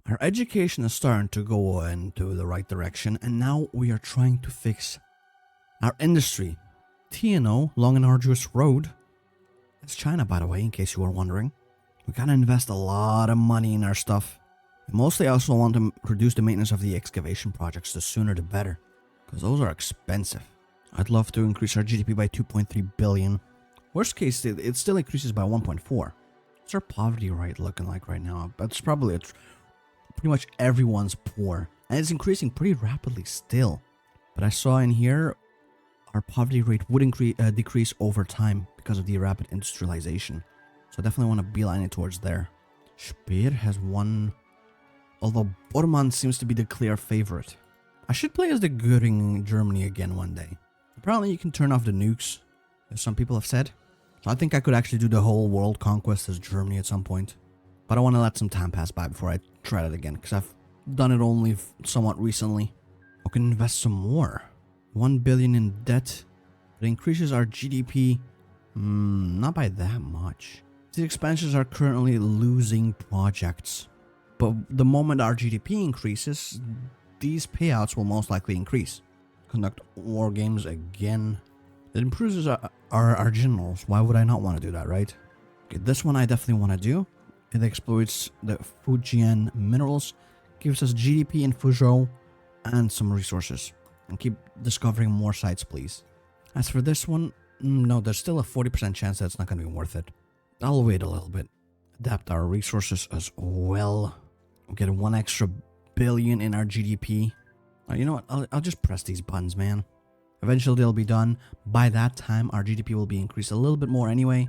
Our education is starting to go into the right direction, and now we are trying to fix our industry. TNO, long and arduous road. That's China, by the way, in case you were wondering. We gotta invest a lot of money in our stuff. And mostly I also want to reduce the maintenance of the excavation projects. The sooner the better, because those are expensive. I'd love to increase our GDP by 2.3 billion. Worst case, it still increases by 1.4. What's our poverty rate looking like right now? That's probably pretty much everyone's poor. And it's increasing pretty rapidly still. But I saw in here, our poverty rate would decrease over time because of the rapid industrialization. So I definitely want to beeline it towards there. Speer has won, although Bormann seems to be the clear favorite. I should play as the Göring Germany again one day. Apparently you can turn off the nukes, as some people have said. So I think I could actually do the whole world conquest as Germany at some point. But I want to let some time pass by before I try that again, because I've done it only somewhat recently. I can invest some more. 1 billion in debt. It increases our GDP, not by that much. These expansions are currently losing projects. But the moment our GDP increases, these payouts will most likely increase. Conduct war games again. It improves our generals. Why would I not want to do that, right? Okay, this one I definitely want to do. It exploits the Fujian minerals, gives us GDP in Fuzhou, and some resources. And keep discovering more sites, please. As for this one, no, there's still a 40% chance that it's not going to be worth it. I'll wait a little bit. Adapt our resources as well. We'll get 1 extra billion in our GDP. You know what? I'll just press these buttons, man. Eventually they'll be done. By that time, our GDP will be increased a little bit more anyway.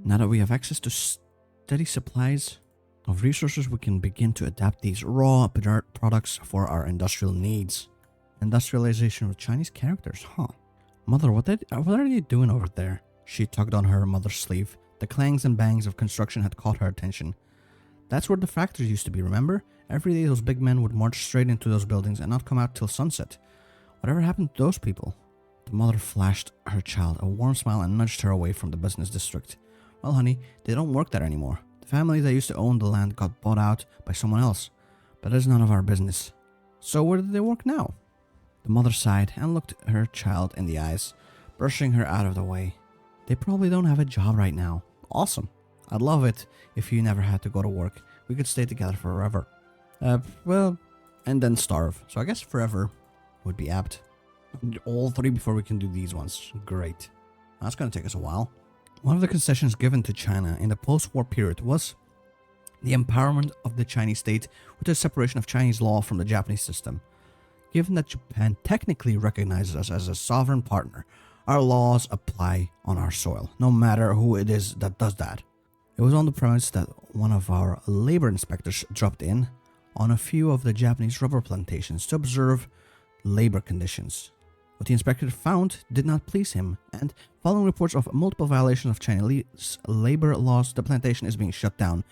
Now that we have access to steady supplies of resources, we can begin to adapt these raw products for our industrial needs. Industrialization with Chinese characters, huh? Mother, what are you doing over there? She tugged on her mother's sleeve. The clangs and bangs of construction had caught her attention. That's where the factories used to be, remember? Every day those big men would march straight into those buildings and not come out till sunset. Whatever happened to those people? The mother flashed her child a warm smile and nudged her away from the business district. Well, honey, they don't work there anymore. The family that used to own the land got bought out by someone else. But that's none of our business. So where do they work now? The mother sighed and looked her child in the eyes, brushing her out of the way. They probably don't have a job right now. Awesome. I'd love it if you never had to go to work. We could stay together forever. Well, and then starve. So I guess forever would be apt. All 3 before we can do these ones. Great. That's going to take us a while. One of the concessions given to China in the post-war period was the empowerment of the Chinese state with the separation of Chinese law from the Japanese system. Given that Japan technically recognizes us as a sovereign partner, our laws apply on our soil, no matter who it is that does that. It was on the premise that one of our labor inspectors dropped in on a few of the Japanese rubber plantations to observe labor conditions. What the inspector found did not please him, and following reports of multiple violations of Chinese labor laws, the plantation is being shut down.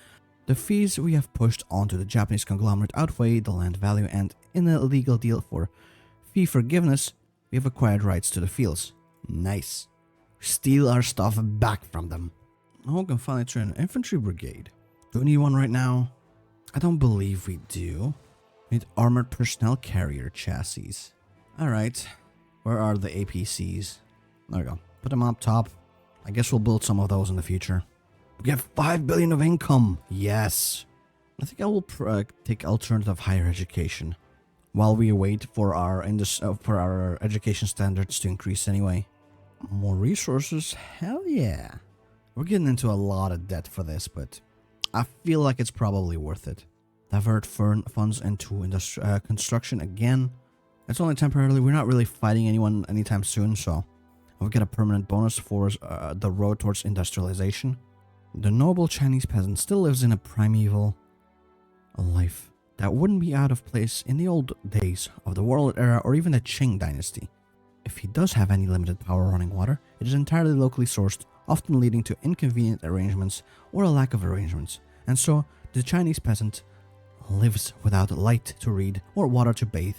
The fees we have pushed onto the Japanese conglomerate outweigh the land value, and in a legal deal for fee forgiveness, we have acquired rights to the fields. Nice. Steal our stuff back from them. Oh, we can finally train an infantry brigade. Do we need one right now? I don't believe we do. We need armored personnel carrier chassis. Alright. Where are the APCs? There we go. Put them up top. I guess we'll build some of those in the future. We get 5 billion of income. Yes. I think I will take alternative higher education while we wait for our education standards to increase anyway. More resources? Hell yeah. We're getting into a lot of debt for this, but I feel like it's probably worth it. Divert funds into construction again. It's only temporarily. We're not really fighting anyone anytime soon, so we'll get a permanent bonus for the road towards industrialization. The noble Chinese peasant still lives in a primeval life that wouldn't be out of place in the old days of the Warlord era or even the Qing dynasty. If he does have any limited power running water, it is entirely locally sourced, often leading to inconvenient arrangements or a lack of arrangements. And so, the Chinese peasant lives without light to read or water to bathe.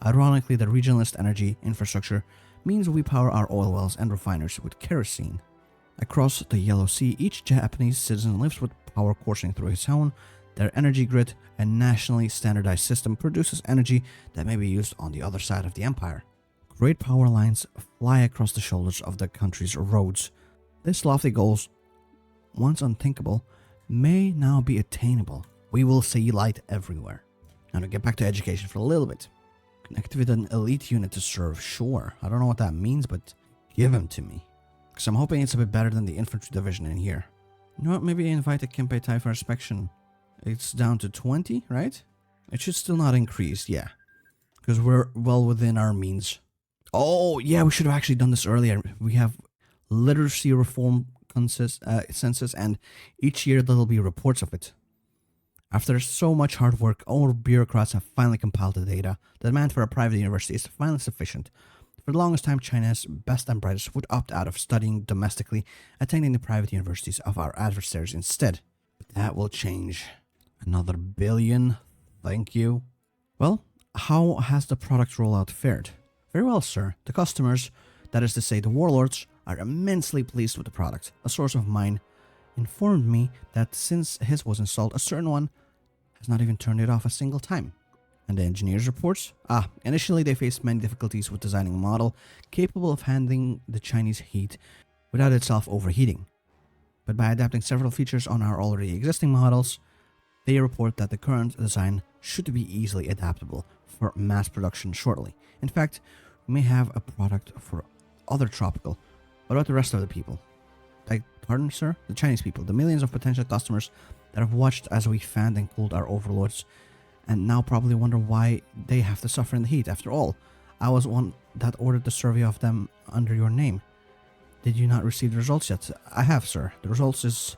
Ironically, the regionalist energy infrastructure means we power our oil wells and refineries with kerosene. Across the Yellow Sea, each Japanese citizen lives with power coursing through his own Their energy grid, a nationally standardized system, produces energy that may be used on the other side of the empire. Great power lines fly across the shoulders of the country's roads. These lofty goals, once unthinkable, may now be attainable. We will see light everywhere. Now to get back to education for a little bit. Connect with an elite unit to serve, sure. I don't know what that means, but give them to me. Because I'm hoping it's a bit better than the infantry division in here. You know what, maybe invite a Kempe Tai for inspection. It's down to 20, right? It should still not increase, yeah. Because we're well within our means. Oh, yeah, we should have actually done this earlier. We have literacy reform census, and each year there'll be reports of it. After so much hard work, our bureaucrats have finally compiled the data. The demand for a private university is finally sufficient. For the longest time, China's best and brightest would opt out of studying domestically, attending the private universities of our adversaries instead. But that will change. Another billion? Thank you. Well, how has the product rollout fared? Very well, sir. The customers, that is to say the warlords, are immensely pleased with the product. A source of mine informed me that since his was installed, a certain one has not even turned it off a single time. And the engineers reports? Initially they faced many difficulties with designing a model capable of handling the Chinese heat without itself overheating. But by adapting several features on our already existing models, they report that the current design should be easily adaptable for mass production shortly. In fact, we may have a product for other tropical. What about the rest of the people? Pardon, sir? The Chinese people, the millions of potential customers that have watched as we fanned and cooled our overlords, and now probably wonder why they have to suffer in the heat. After all, I was one that ordered the survey of them under your name. Did you not receive the results yet? I have, sir. The results is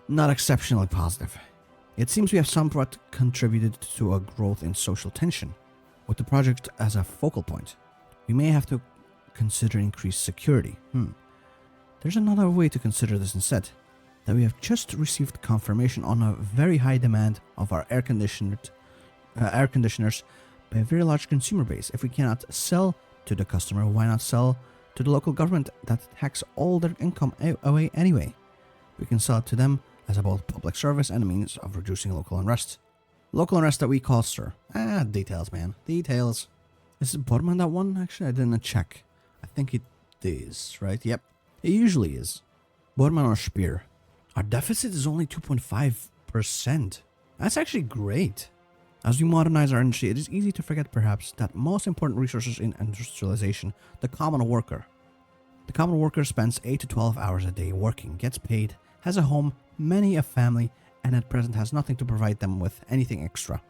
not exceptionally positive. It seems we have somewhat contributed to a growth in social tension. With the project as a focal point, we may have to consider increased security. There's another way to consider this instead. That we have just received confirmation on a very high demand of our air conditioners by a very large consumer base. If we cannot sell to the customer, why not sell to the local government that tax all their income away anyway? We can sell it to them as a both public service and a means of reducing local unrest. Local unrest that we cause, sir. Details, man. Details. Is it Borman that one? Actually, I didn't check. I think it is, right? Yep. It usually is. Borman or Speer. Our deficit is only 2.5%. That's actually great. As we modernize our industry, it is easy to forget perhaps that most important resources in industrialization, the common worker. The common worker spends 8 to 12 hours a day working, gets paid, has a home, many a family, and at present has nothing to provide them with anything extra.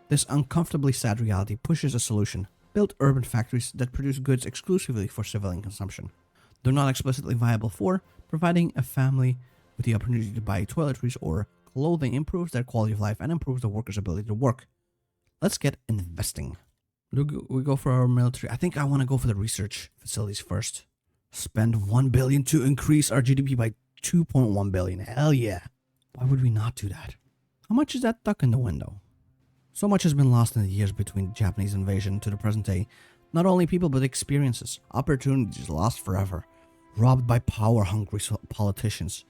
This uncomfortably sad reality pushes a solution: build urban factories that produce goods exclusively for civilian consumption. Though not explicitly viable for, providing a family with the opportunity to buy toiletries or clothing improves their quality of life and improves the workers' ability to work. Let's get investing. We go for our military. I think I want to go for the research facilities first. Spend 1 billion to increase our GDP by 2.1 billion. Hell yeah. Why would we not do that? How much is that duck in the window? So much has been lost in the years between the Japanese invasion to the present day. Not only people, but experiences, opportunities lost forever, robbed by power-hungry politicians.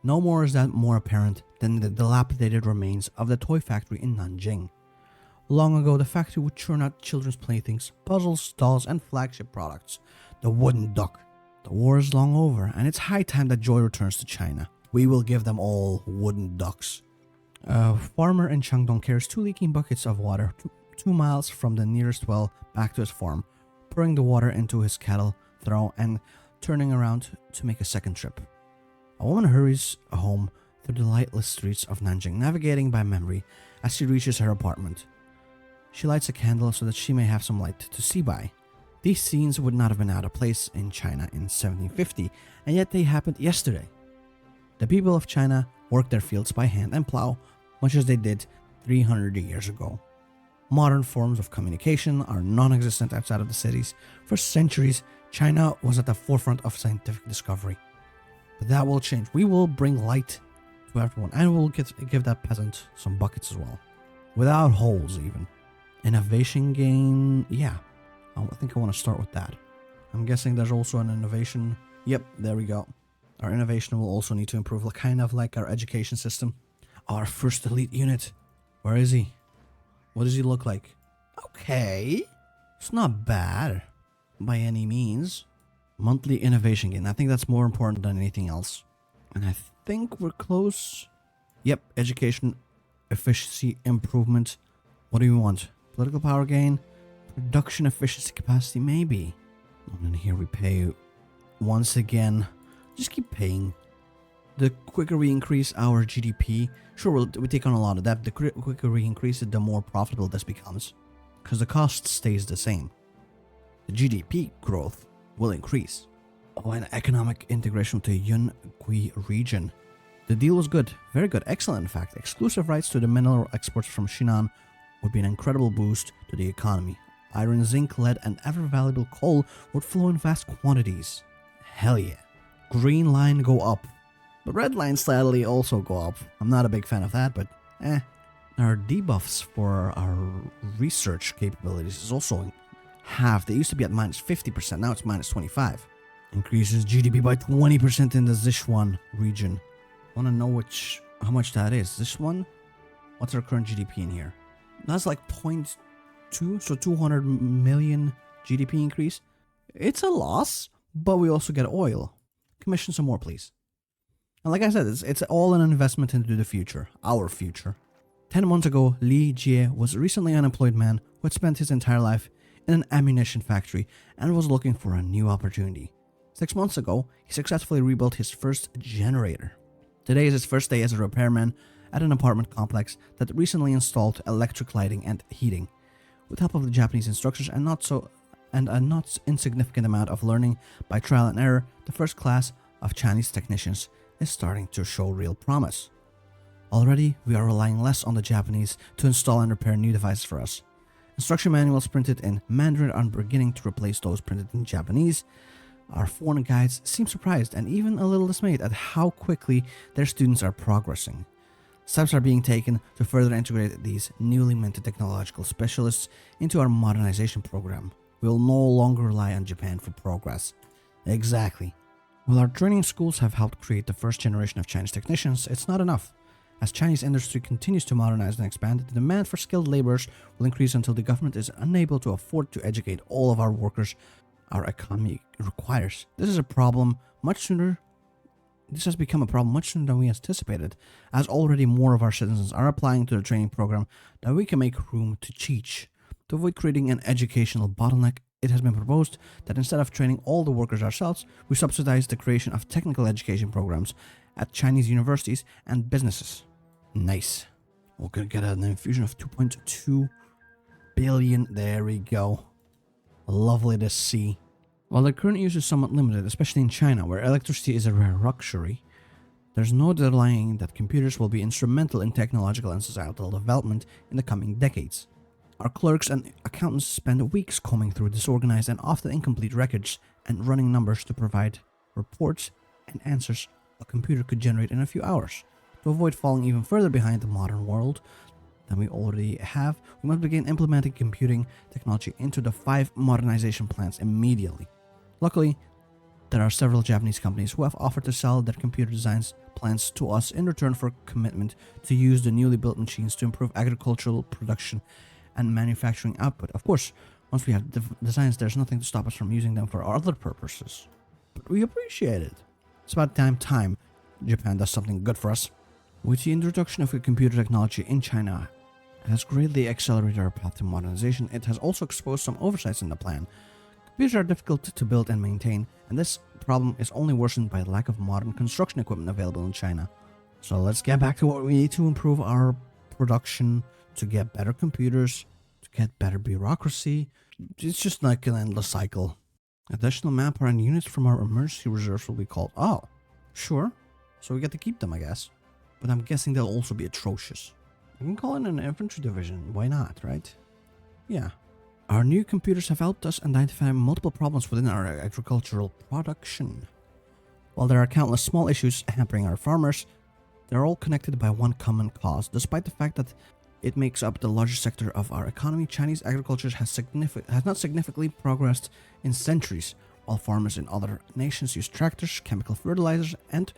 No more is that more apparent than the dilapidated remains of the toy factory in Nanjing. Long ago, the factory would churn out children's playthings, puzzles, dolls, and flagship products. The wooden duck. The war is long over, and it's high time that joy returns to China. We will give them all wooden ducks. A farmer in Shandong carries 2 leaking buckets of water 2 miles from the nearest well back to his farm, pouring the water into his cattle trough and turning around to make a second trip. A woman hurries home through the lightless streets of Nanjing, navigating by memory as she reaches her apartment. She lights a candle so that she may have some light to see by. These scenes would not have been out of place in China in 1750, and yet they happened yesterday. The people of China work their fields by hand and plow, much as they did 300 years ago. Modern forms of communication are non-existent outside of the cities. For centuries, China was at the forefront of scientific discovery. But that will change. We will bring light to everyone, and we'll give that peasant some buckets as well. Without holes, even. Innovation gain, yeah. I think I want to start with that. I'm guessing there's also an innovation. Yep, there we go. Our innovation will also need to improve, kind of like our education system. Our first elite unit. Where is he? What does he look like? Okay. It's not bad. By any means. Monthly innovation gain. I think that's more important than anything else. And I think we're close. Yep. Education efficiency improvement. What do you want? Political power gain? Production efficiency capacity? Maybe. And then here we pay once again. Just keep paying. The quicker we increase our GDP, sure, we take on a lot of debt. The quicker we increase it, the more profitable this becomes. Because the cost stays the same. The GDP growth will increase. Oh, and economic integration to Yunnan region. The deal was good. Very good. Excellent, in fact. Exclusive rights to the mineral exports from Shinan would be an incredible boost to the economy. Iron, zinc, lead, and ever-valuable coal would flow in vast quantities. Hell yeah. Green line go up. But red line slightly also go up. I'm not a big fan of that, but Our debuffs for our research capabilities is also half. They used to be at minus 50%, now it's minus 25%. Increases GDP by 20% in the Sichuan region. Want to know how much that is? This one? What's our current GDP in here? That's like 0.2, so 200 million GDP increase. It's a loss, but we also get oil. Commission some more, please. And like I said, it's all an investment into the future, our future. 10 months ago, Li Jie was a recently unemployed man who had spent his entire life in an ammunition factory and was looking for a new opportunity. 6 months ago, he successfully rebuilt his first generator. Today is his first day as a repairman at an apartment complex that recently installed electric lighting and heating. With help of the Japanese instructors and a not insignificant amount of learning by trial and error, the first class of Chinese technicians is starting to show real promise. Already, we are relying less on the Japanese to install and repair new devices for us. Instruction manuals printed in Mandarin are beginning to replace those printed in Japanese. Our foreign guides seem surprised and even a little dismayed at how quickly their students are progressing. Steps are being taken to further integrate these newly minted technological specialists into our modernization program. We will no longer rely on Japan for progress. Exactly. While our training schools have helped create the first generation of Chinese technicians, it's not enough. As Chinese industry continues to modernize and expand, the demand for skilled laborers will increase until the government is unable to afford to educate all of our workers our economy requires. This has become a problem much sooner than we anticipated, as already more of our citizens are applying to the training program that we can make room to teach. To avoid creating an educational bottleneck, it has been proposed that instead of training all the workers ourselves, we subsidize the creation of technical education programs at Chinese universities and businesses. Nice. We're gonna get an infusion of 2.2 billion. There we go. Lovely to see. While the current use is somewhat limited, especially in China, where electricity is a rare luxury, there's no denying that computers will be instrumental in technological and societal development in the coming decades. Our clerks and accountants spend weeks combing through disorganized and often incomplete records and running numbers to provide reports and answers a computer could generate in a few hours. To avoid falling even further behind the modern world than we already have, we must begin implementing computing technology into the 5 modernization plans immediately. Luckily, there are several Japanese companies who have offered to sell their computer designs plans to us in return for commitment to use the newly built machines to improve agricultural production and manufacturing output. Of course, once we have designs, there's nothing to stop us from using them for other purposes. But we appreciate it. It's about time Japan does something good for us. With the introduction of computer technology in China has greatly accelerated our path to modernization, it has also exposed some oversights in the plan. Computers are difficult to build and maintain, and this problem is only worsened by the lack of modern construction equipment available in China. So let's get back to what we need to improve our production, to get better computers, to get better bureaucracy. It's just like an endless cycle. Additional manpower and units from our emergency reserves will be called. Oh, sure. So we get to keep them, I guess. But I'm guessing they'll also be atrocious. We can call it an infantry division. Why not, right? Yeah. Our new computers have helped us identify multiple problems within our agricultural production. While there are countless small issues hampering our farmers, they're all connected by one common cause. Despite the fact that it makes up the largest sector of our economy, Chinese agriculture has not significantly progressed in centuries, while farmers in other nations use tractors, chemical fertilizers, and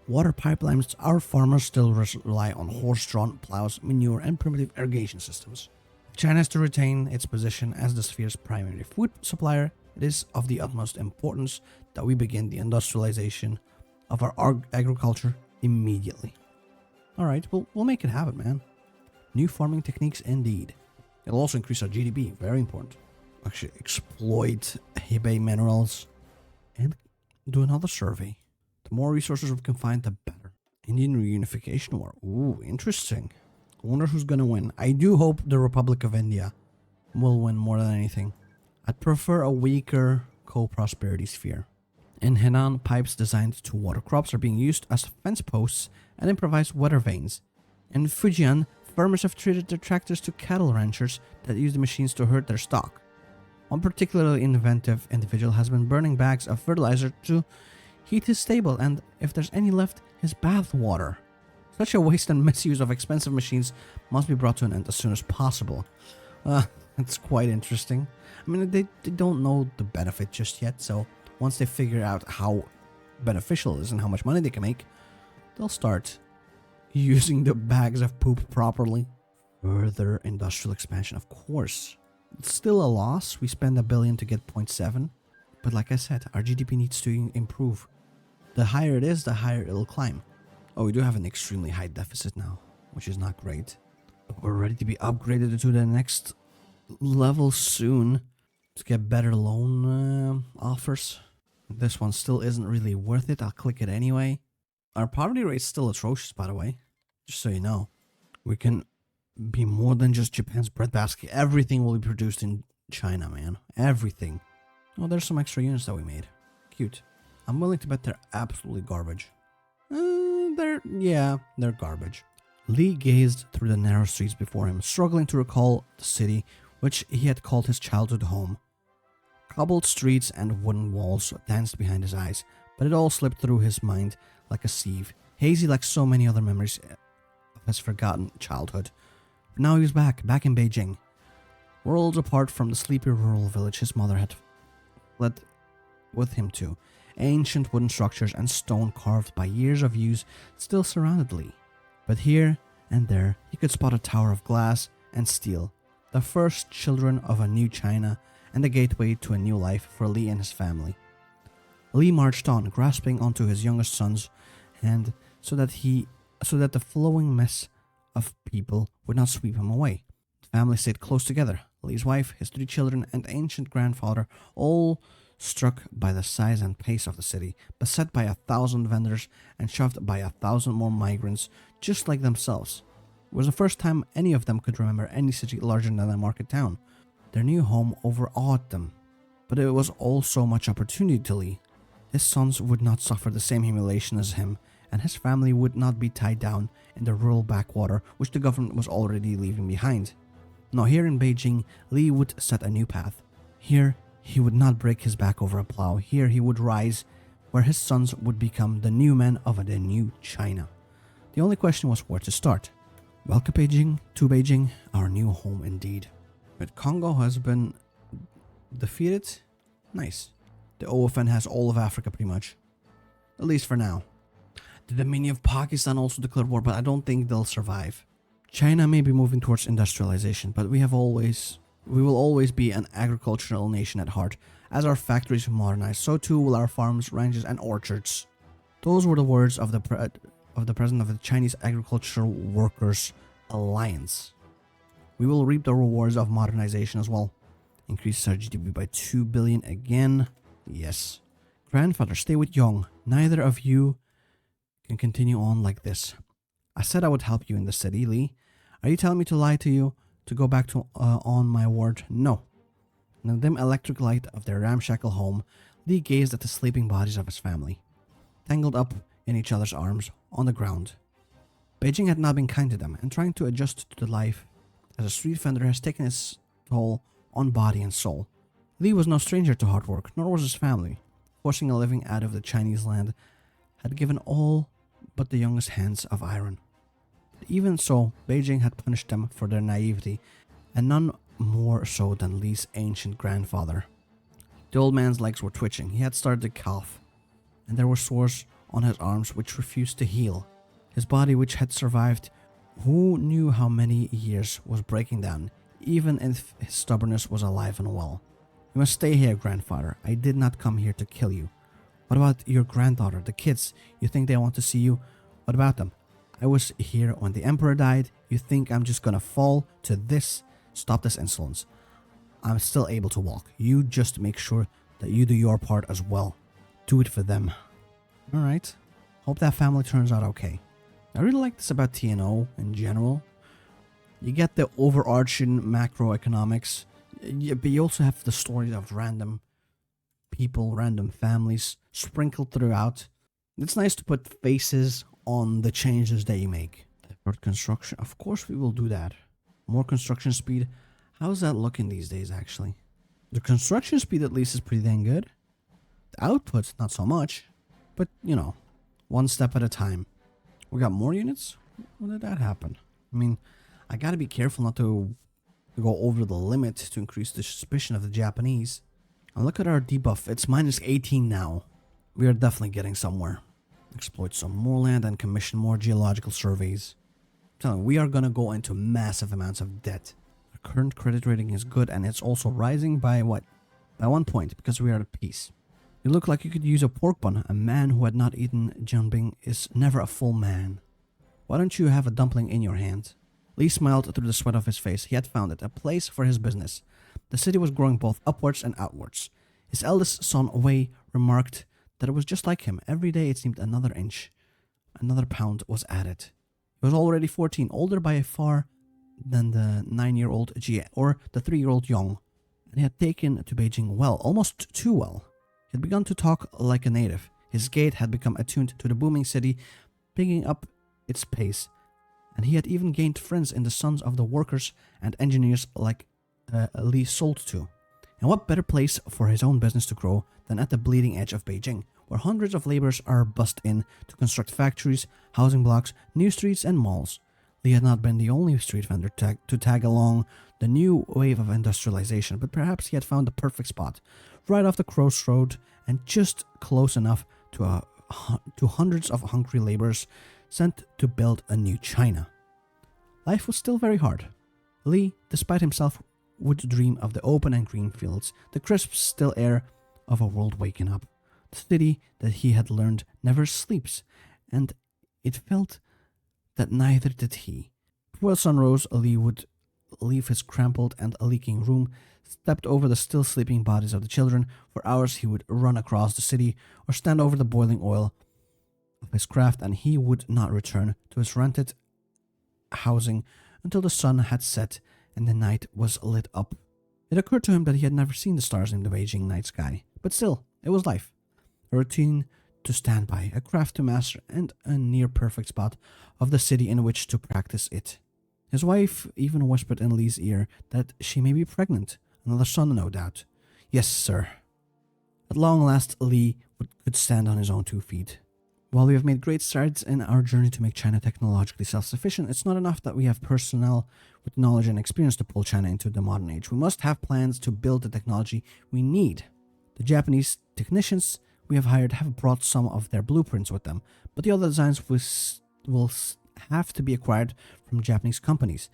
water pipelines, our farmers still rely on horse-drawn plows, manure, and primitive irrigation systems. If China is to retain its position as the sphere's primary food supplier, it is of the utmost importance that we begin the industrialization of our agriculture immediately. Alright, we'll make it happen, man. New farming techniques indeed. It'll also increase our GDP, very important. Actually, exploit Hebei minerals and do another survey. The more resources we can find, the better. Indian reunification war. Ooh, interesting. I wonder who's gonna win. I do hope the Republic of India will win more than anything. I'd prefer a weaker co-prosperity sphere. In Henan, pipes designed to water crops are being used as fence posts and improvised weather vanes. In Fujian, farmers have treated their tractors to cattle ranchers that use the machines to herd their stock. One particularly inventive individual has been burning bags of fertilizer to heat his stable and, if there's any left, his bath water. Such a waste and misuse of expensive machines must be brought to an end as soon as possible. It's quite interesting. I mean, they don't know the benefit just yet, so once they figure out how beneficial it is and how much money they can make, they'll start using the bags of poop properly. Further industrial expansion, of course. It's still a loss. We spend $1 billion to get 0.7. But like I said, our GDP needs to improve. The higher it is, the higher it'll climb. Oh, we do have an extremely high deficit now, which is not great. But we're ready to be upgraded to the next level soon to get better loan offers. This one still isn't really worth it. I'll click it anyway. Our poverty rate's still atrocious, by the way. Just so you know. We can be more than just Japan's breadbasket. Everything will be produced in China, man. Everything. Oh, there's some extra units that we made. Cute. I'm willing to bet they're absolutely garbage. They're garbage. Li gazed through the narrow streets before him, struggling to recall the city which he had called his childhood home. Cobbled streets and wooden walls danced behind his eyes, but it all slipped through his mind like a sieve, hazy like so many other memories of his forgotten childhood. But now he was back in Beijing. Worlds apart from the sleepy rural village his mother had fled with him to. Ancient wooden structures and stone carved by years of use still surrounded Li. But here and there he could spot a tower of glass and steel, the first children of a new China and the gateway to a new life for Li and his family. Li marched on, grasping onto his youngest son's hand so that the flowing mess of people would not sweep him away. The family stayed close together. Li's wife, his 3 children, and ancient grandfather, all struck by the size and pace of the city, beset by 1,000 vendors and shoved by 1,000 more migrants just like themselves. It was the first time any of them could remember any city larger than a market town. Their new home overawed them, but it was all so much opportunity to Li. His sons would not suffer the same humiliation as him, and his family would not be tied down in the rural backwater which the government was already leaving behind. Now here in Beijing, Li would set a new path. Here, he would not break his back over a plow. Here he would rise, where his sons would become the new men of the new China. The only question was where to start. Welcome to Beijing, our new home indeed. But Congo has been defeated. Nice. The OFN has all of Africa pretty much. At least for now. The Dominion of Pakistan also declared war, but I don't think they'll survive. China may be moving towards industrialization, but we will always be an agricultural nation at heart. As our factories modernize, so too will our farms, ranches, and orchards. Those were the words of the president of the Chinese Agricultural Workers Alliance. We will reap the rewards of modernization as well. Increase our GDP by 2 billion again. Yes. Grandfather, stay with Young. Neither of you can continue on like this. I said I would help you in the city, Li. Are you telling me to lie to you? To go back to on my word? No. In the dim electric light of their ramshackle home, Li gazed at the sleeping bodies of his family, tangled up in each other's arms on the ground. Beijing had not been kind to them, and trying to adjust to the life as a street vendor has taken its toll on body and soul. Li was no stranger to hard work, nor was his family. Forcing a living out of the Chinese land had given all but the youngest hands of iron. But even so, Beijing had punished them for their naivety, and none more so than Li's ancient grandfather. The old man's legs were twitching. He had started to cough, and there were sores on his arms which refused to heal. His body, which had survived who knew how many years, was breaking down, even if his stubbornness was alive and well. You must stay here, grandfather. I did not come here to kill you. What about your granddaughter, the kids? You think they want to see you? What about them? I was here when the emperor died. You think I'm just gonna fall to this? Stop this insolence. I'm still able to walk. You just make sure that you do your part as well. Do it for them. Alright. Hope that family turns out okay. I really like this about TNO in general. You get the overarching macroeconomics, but you also have the stories of random people, random families sprinkled throughout. It's nice to put faces on the changes that you make. For construction, of course we will do that. More construction speed. How's that looking these days, actually? The construction speed at least is pretty dang good. The output, not so much. But, you know, one step at a time. We got more units? When did that happen? I mean, I gotta be careful not to go over the limit to increase the suspicion of the Japanese. And look at our debuff. It's minus 18 now. We are definitely getting somewhere. Exploit some more land and commission more geological surveys. I'm telling you, we are gonna go into massive amounts of debt. Our current credit rating is good, and it's also rising by what? By 1 point, because we are at peace. You look like you could use a pork bun. A man who had not eaten jianbing is never a full man. Why don't you have a dumpling in your hand? Lee smiled through the sweat of his face. He had found it, a place for his business. The city was growing both upwards and outwards. His eldest son, Wei, remarked that it was just like him. Every day it seemed another inch, another pound was added. He was already 14, older by far than the 9-year-old Jie or the 3-year-old Yong, and he had taken to Beijing well, almost too well. He had begun to talk like a native. His gait had become attuned to the booming city, picking up its pace, and he had even gained friends in the sons of the workers and engineers like Li sold to. And what better place for his own business to grow than at the bleeding edge of Beijing, where hundreds of laborers are bussed in to construct factories, housing blocks, new streets, and malls. Li had not been the only street vendor to tag along the new wave of industrialization, but perhaps he had found the perfect spot, right off the crossroad and just close enough to hundreds of hungry laborers sent to build a new China. Life was still very hard. Li, despite himself, would dream of the open and green fields, the crisp, still air of a world waking up. The city that he had learned never sleeps, and it felt that neither did he. Before the sun rose, Li would leave his crumpled and leaking room, stepped over the still sleeping bodies of the children. For hours he would run across the city or stand over the boiling oil of his craft, and he would not return to his rented housing until the sun had set and the night was lit up. It occurred to him that he had never seen the stars in the Beijing night sky, but still, it was life. A routine to stand by, a craft to master, and a near-perfect spot of the city in which to practice it. His wife even whispered in Li's ear that she may be pregnant. Another son, no doubt. Yes, sir. At long last, Li could stand on his own 2 feet. While we have made great strides in our journey to make China technologically self-sufficient, it's not enough that we have personnel with knowledge and experience to pull China into the modern age. We must have plans to build the technology we need. The Japanese technicians we have hired have brought some of their blueprints with them, but the other designs will have to be acquired from Japanese companies.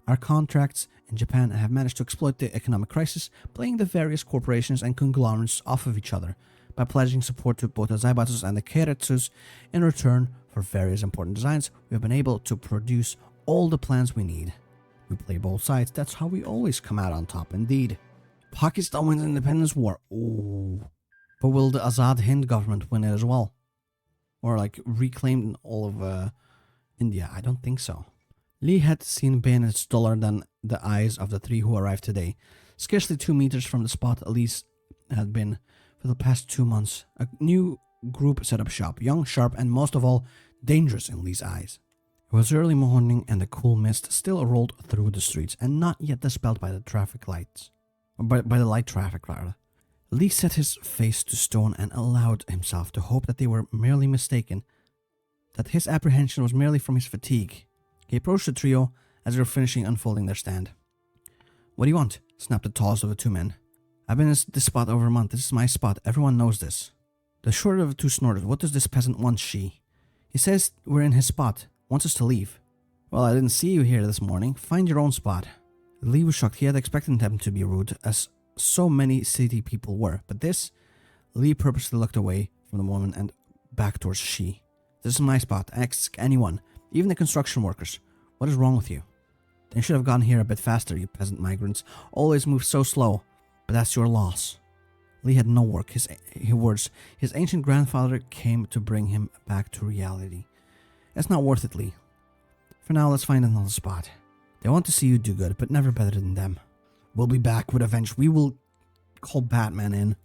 Our contracts in Japan have managed to exploit the economic crisis, playing the various corporations and conglomerates off of each other by pledging support to both the Zaibatsus and the Keiretsus. In return for various important designs, we have been able to produce all the plans we need. We play both sides. That's how we always come out on top, indeed. Pakistan wins independence war. Ooh. But will the Azad Hind government win it as well? Or like reclaim all of India? I don't think so. Li had seen bayonets duller than the eyes of the 3 who arrived today. Scarcely 2 meters from the spot Elise had been for the past 2 months. A new group set up shop, young, sharp, and most of all, dangerous in Li's eyes. It was early morning and the cool mist still rolled through the streets and not yet dispelled by the traffic lights. Or by the light traffic, rather. Li set his face to stone and allowed himself to hope that they were merely mistaken, that his apprehension was merely from his fatigue. He approached the trio as they were finishing unfolding their stand. What do you want? Snapped the tallest of the 2 men. I've been in this spot over a month. This is my spot. Everyone knows this. The shorter of the two snorted. What does this peasant want, she? He says we're in his spot. Wants us to leave. Well, I didn't see you here this morning. Find your own spot. Li was shocked. He had expected them to be rude, as so many city people were. But this, Li purposely looked away from the woman and back towards she. This is my spot. Ask anyone, even the construction workers. What is wrong with you? Then you should have gone here a bit faster, you peasant migrants. Always move so slow. But that's your loss. Li had no work. His ancient grandfather came to bring him back to reality. It's not worth it, Li. For now, let's find another spot. They want to see you do good, but never better than them. We'll be back with revenge. We will call Batman in,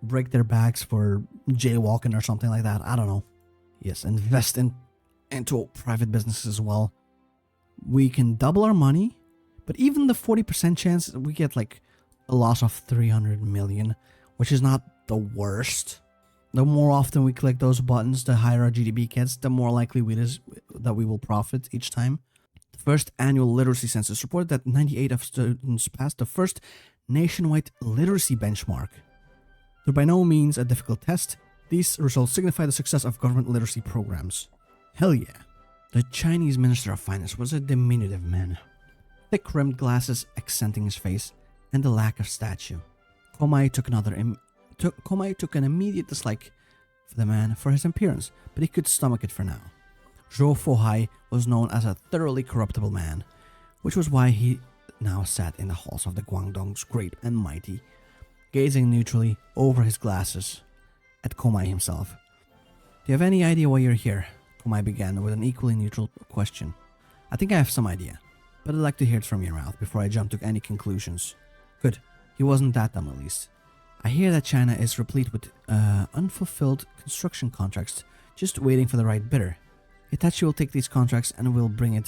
break their backs for jaywalking or something like that. I don't know. Yes, invest into private businesses as well. We can double our money, but even the 40% chance we get like a loss of 300 million, which is not the worst. The more often we click those buttons, the higher our GDP gets, the more likely it is that we will profit each time. The first annual literacy census reported that 98% of students passed the first nationwide literacy benchmark. Though by no means a difficult test, these results signify the success of government literacy programs. Hell yeah. The Chinese Minister of Finance was a diminutive man, thick-rimmed glasses accenting his face, and a lack of stature. Komai took an immediate dislike for the man for his appearance, but he could stomach it for now. Zhou Fohai was known as a thoroughly corruptible man, which was why he now sat in the halls of the Guangdong's great and mighty, gazing neutrally over his glasses at Komai himself. Do you have any idea why you're here? Komai began with an equally neutral question. I think I have some idea, but I'd like to hear it from your mouth before I jump to any conclusions. Good. He wasn't that dumb, at least. I hear that China is replete with unfulfilled construction contracts, just waiting for the right bidder. Hitachi will take these contracts and will bring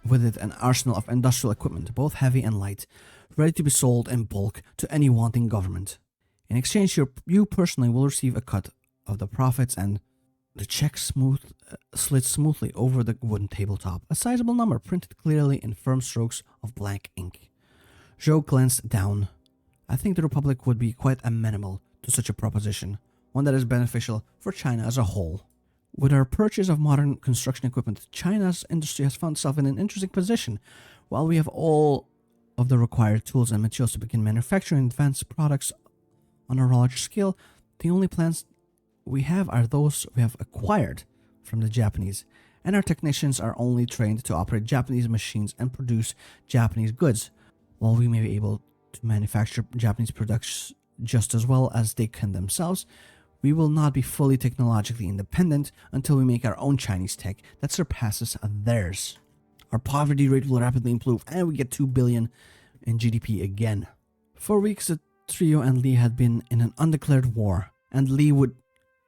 with it an arsenal of industrial equipment, both heavy and light, ready to be sold in bulk to any wanting government. In exchange, you personally will receive a cut of the profits, and the check slid smoothly over the wooden tabletop, a sizable number printed clearly in firm strokes of black ink. Zhou glanced down. I think the Republic would be quite amenable to such a proposition, one that is beneficial for China as a whole. With our purchase of modern construction equipment, China's industry has found itself in an interesting position. While we have all of the required tools and materials to begin manufacturing advanced products on a large scale, the only plans we have are those we have acquired from the Japanese, and our technicians are only trained to operate Japanese machines and produce Japanese goods. While we may be able to manufacture Japanese products just as well as they can themselves, we will not be fully technologically independent until we make our own Chinese tech that surpasses theirs. Our poverty rate will rapidly improve, and we get 2 billion in GDP again. For weeks, the trio and Li had been in an undeclared war, and Li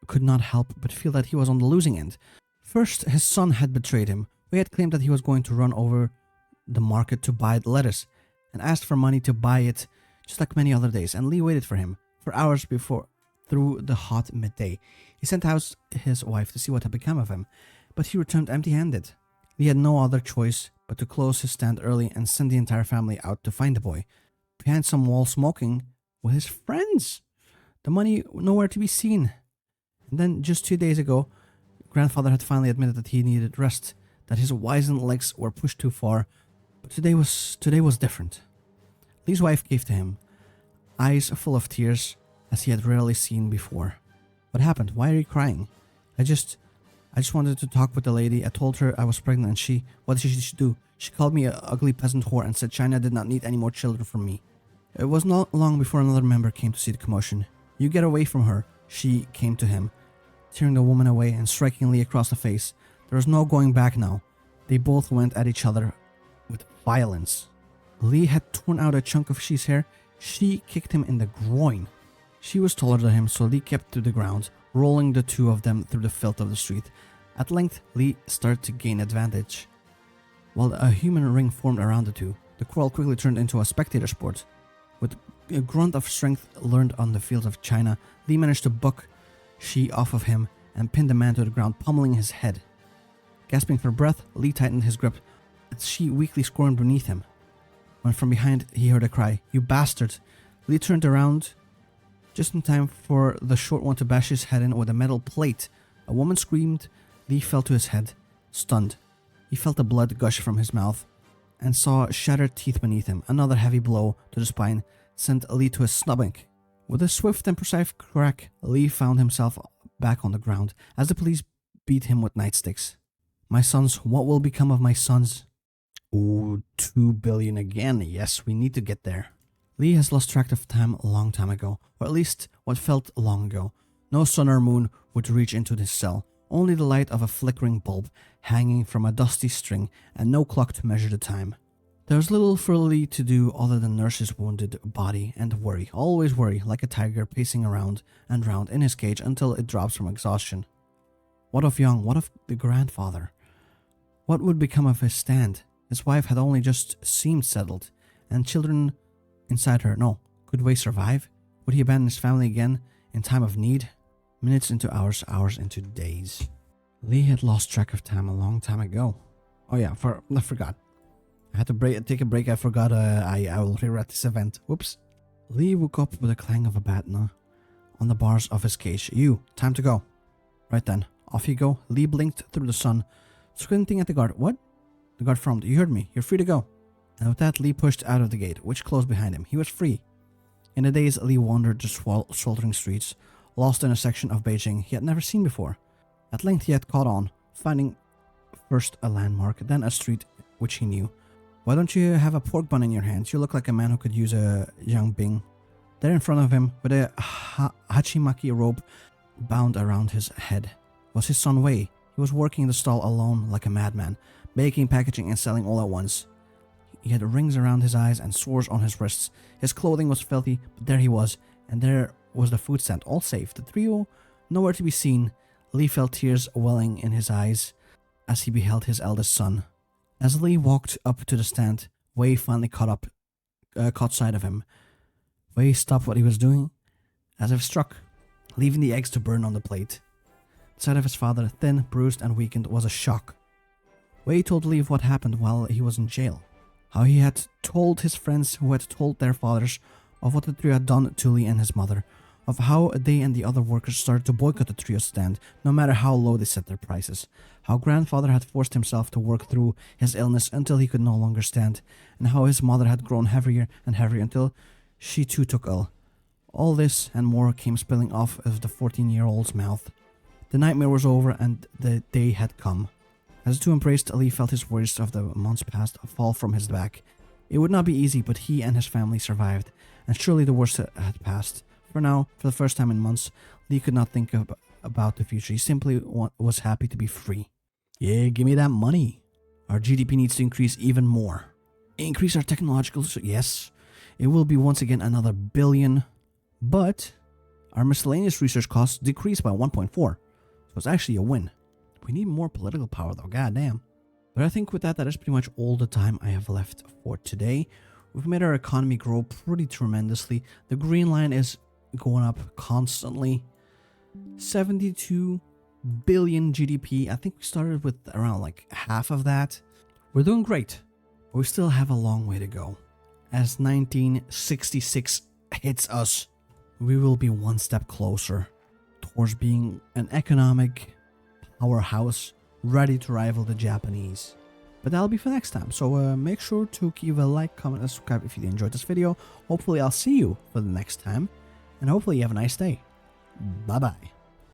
could not help but feel that he was on the losing end. First, his son had betrayed him. We had claimed that he was going to run over the market to buy the lettuce, and asked for money to buy it, just like many other days, and Li waited for him for hours through the hot midday. He sent out his wife to see what had become of him, but he returned empty-handed. Li had no other choice but to close his stand early and send the entire family out to find the boy, behind some wall smoking with his friends. The money nowhere to be seen. And then, just 2 days ago, grandfather had finally admitted that he needed rest, that his wizened legs were pushed too far. But today was different. Li's wife gave to him, eyes full of tears as he had rarely seen before. What happened? Why are you crying? I just wanted to talk with the lady. I told her I was pregnant, and what did she do? She called me an ugly peasant whore and said China did not need any more children from me. It was not long before another member came to see the commotion. You get away from her, she came to him, tearing the woman away and striking Li across the face. There was no going back now. They both went at each other with violence. Li had torn out a chunk of Xi's hair. She kicked him in the groin. She was taller than him, so Li kept to the ground, rolling the two of them through the filth of the street. At length, Li started to gain advantage. While a human ring formed around the two, the quarrel quickly turned into a spectator sport. With a grunt of strength learned on the fields of China, Li managed to buck Xi off of him and pinned the man to the ground, pummeling his head. Gasping for breath, Li tightened his grip as Xi weakly squirmed beneath him. When from behind he heard a cry, "You bastard!" Li turned around just in time for the short one to bash his head in with a metal plate. A woman screamed. Lee fell to his head, stunned. He felt the blood gush from his mouth and saw shattered teeth beneath him. Another heavy blow to the spine sent Lee to his stomach. With a swift and precise crack, Lee found himself back on the ground as the police beat him with nightsticks. My sons, what will become of my sons? Ooh, 2 billion again. Yes, we need to get there. Lee has lost track of time a long time ago, or at least what felt long ago. No sun or moon would reach into his cell, only the light of a flickering bulb hanging from a dusty string and no clock to measure the time. There was little for Lee to do other than nurse his wounded body and worry, always worry, like a tiger pacing around and round in his cage until it drops from exhaustion. What of Young? What of the grandfather? What would become of his stand? His wife had only just seemed settled, and children inside her, no. Could Wei survive? Would he abandon his family again in time of need? Minutes into hours, hours into days. Lee had lost track of time a long time ago. Oh yeah, I forgot. I had to take a break. I forgot I will regret this event. Whoops. Lee woke up with a clang of a baton on the bars of his cage. You, time to go. Right then, off you go. Lee blinked through the sun, squinting at the guard. What? The guard frowned. You heard me. You're free to go. And with that, Lee pushed out of the gate, which closed behind him. He was free. In the days, Lee wandered the sweltering streets, lost in a section of Beijing he had never seen before. At length he had caught on, finding first a landmark, then a street which he knew. Why don't you have a pork bun in your hands? You look like a man who could use a young bing. There in front of him, with a hachimaki rope bound around his head, was his son Wei. He was working the stall alone like a madman, baking, packaging, and selling all at once. He had rings around his eyes and sores on his wrists. His clothing was filthy, but there he was, and there was the food stand, all safe. The trio nowhere to be seen. Lee felt tears welling in his eyes as he beheld his eldest son. As Lee walked up to the stand, Wei finally caught sight of him. Wei stopped what he was doing, as if struck, leaving the eggs to burn on the plate. The sight of his father, thin, bruised, and weakened, was a shock. Wei told Lee of what happened while he was in jail. How he had told his friends who had told their fathers of what the trio had done to Lee and his mother, of how they and the other workers started to boycott the trio's stand, no matter how low they set their prices, how grandfather had forced himself to work through his illness until he could no longer stand, and how his mother had grown heavier and heavier until she too took ill. All this and more came spilling off of the 14-year-old's mouth. The nightmare was over and the day had come. As the two embraced, Lee felt his worries of the months past fall from his back. It would not be easy, but he and his family survived, and surely the worst had passed. For now, for the first time in months, Lee could not think about the future. He simply was happy to be free. Yeah, give me that money. Our GDP needs to increase even more. Increase our technological... Yes, it will be once again another billion. But our miscellaneous research costs decreased by 1.4. So it's actually a win. We need more political power though, goddamn. But I think with that is pretty much all the time I have left for today. We've made our economy grow pretty tremendously. The green line is going up constantly. 72 billion GDP. I think we started with around like half of that. We're doing great, but we still have a long way to go. As 1966 hits us, we will be one step closer towards being an economic powerhouse ready to rival the Japanese. But that'll be for next time, so make sure to give a like, comment, and subscribe if you enjoyed this video. Hopefully I'll see you for the next time, and hopefully you have a nice day. Bye bye.